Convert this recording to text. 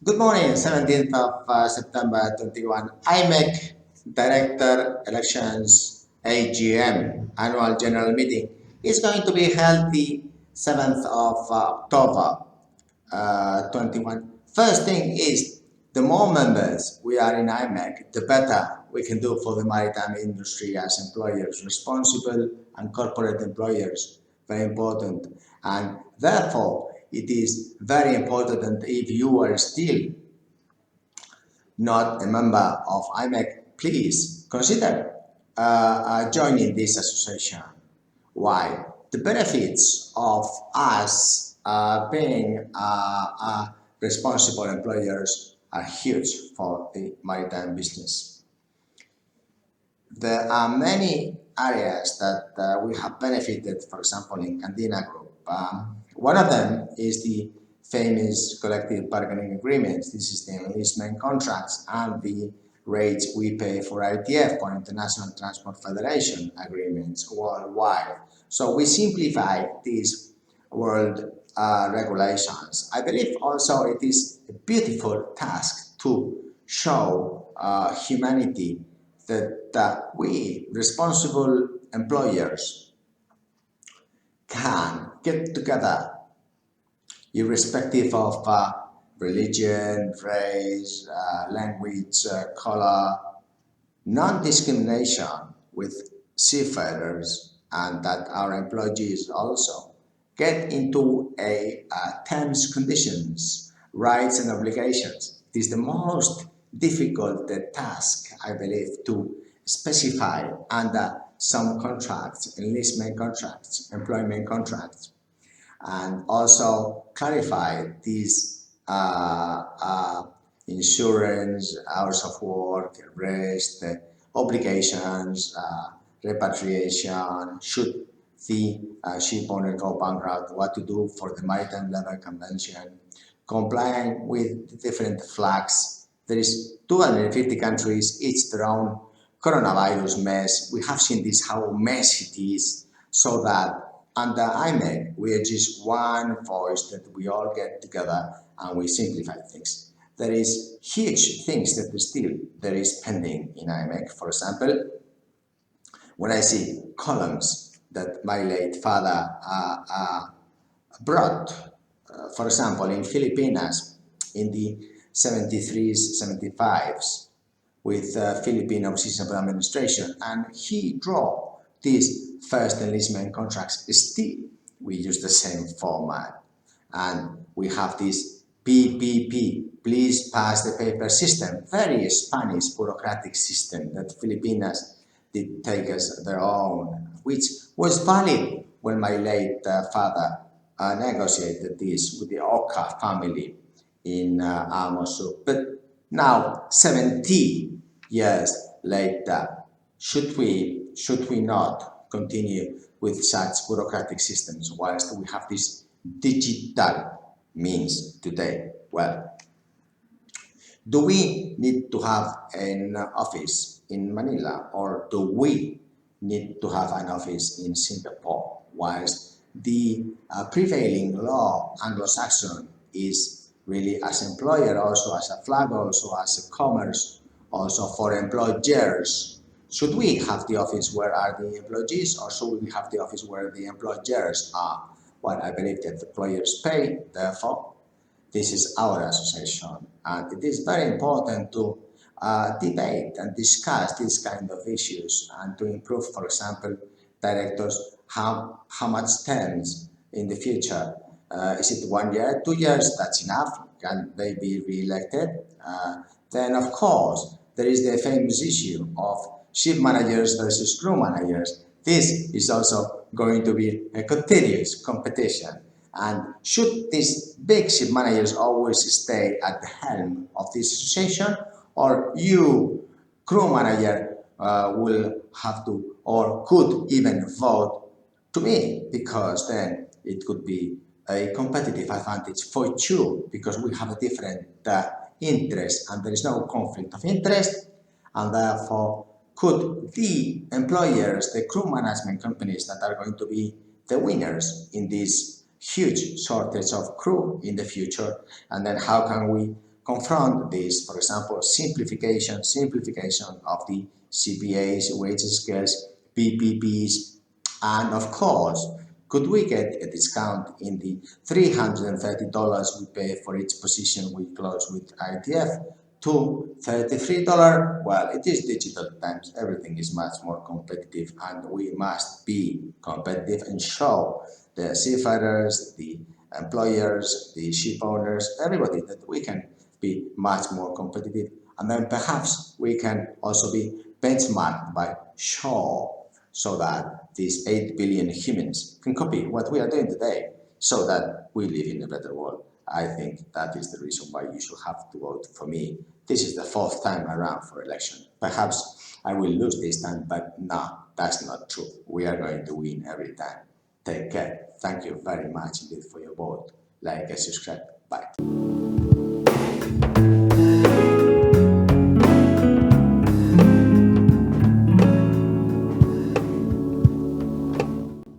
Good morning, 17th of September 21. Imec Director Elections AGM Annual General Meeting is going to be held the 7th of October 21. First thing is, the more members we are in Imec, the better we can do for the maritime industry as employers, responsible and corporate employers, very important. And therefore, it is very important that if you are still not a member of Imec, please consider joining this association. Why? The benefits of us being responsible employers are huge for the maritime business. There are many areas that we have benefited, for example, in Candina Group. One of them is the famous collective bargaining agreements. This is the enlistment contracts and the rates we pay for ITF, for International Transport Federation agreements worldwide. So we simplify these world regulations. I believe also it is a beautiful task to show humanity that we, responsible employers, can get together irrespective of religion, race, language, color, non-discrimination with seafarers, and that our employees also get into a terms, conditions, rights and obligations. It is the most difficult task, I believe, to specify under some contracts, enlistment contracts, employment contracts, and also clarify these insurance, hours of work, rest, obligations, repatriation, should the ship owner go bankrupt, what to do for the maritime level convention, complying with different flags. There is 250 countries, each their own coronavirus mess. We have seen this, how messy it is, so that under Imec, we are just one voice that we all get together and we simplify things. There is huge things that still there is pending in Imec. For example, when I see columns that my late father brought, for example, in Filipinas in the 73s, 75s, with Filipino Seasonal Administration, and he draw these first enlistment contracts. Still, we use the same format, and we have this PPP, please pass the paper system, very Spanish bureaucratic system that Filipinas did take as their own, which was valid when my late father negotiated this with the Oka family in Amosu. But now, 70 years later, should we not continue with such bureaucratic systems whilst we have this digital means today? Well, do we need to have an office in Manila, or do we need to have an office in Singapore? Whilst the prevailing law, Anglo-Saxon, is really as employer, also as a flag, also as a commerce, also for employers. Should we have the office where are the employees, or should we have the office where the employers are? Well, I believe that the employers pay, therefore, this is our association, and it is very important to debate and discuss these kind of issues and to improve, for example, directors, how much terms in the future. Is it 1 year, 2 years? That's enough. Can they be re-elected? Then, of course, there is the famous issue of ship managers versus crew managers. This is also going to be a continuous competition. And should these big ship managers always stay at the helm of this association, or you, crew manager, will have to or could even vote to me, because then it could be a competitive advantage for you, because we have a different interest and there is no conflict of interest, and therefore could the employers, the crew management companies that are going to be the winners in this huge shortage of crew in the future, and then how can we confront this, for example, simplification of the CPAs, wage scales, PPPs, and of course, could we get a discount in the $330 we pay for each position we close with ITF to $33? Well, it is digital times. Everything is much more competitive, and we must be competitive and show the seafarers, the employers, the ship owners, everybody that we can be much more competitive. And then perhaps we can also be benchmarked by shore so that these 8 billion humans can copy what we are doing today so that we live in a better world. I think that is the reason why you should have to vote for me. This is the fourth time around for election. Perhaps I will lose this time, but no, that's not true. We are going to win every time. Take care. Thank you very much indeed for your vote. Like and subscribe. Bye.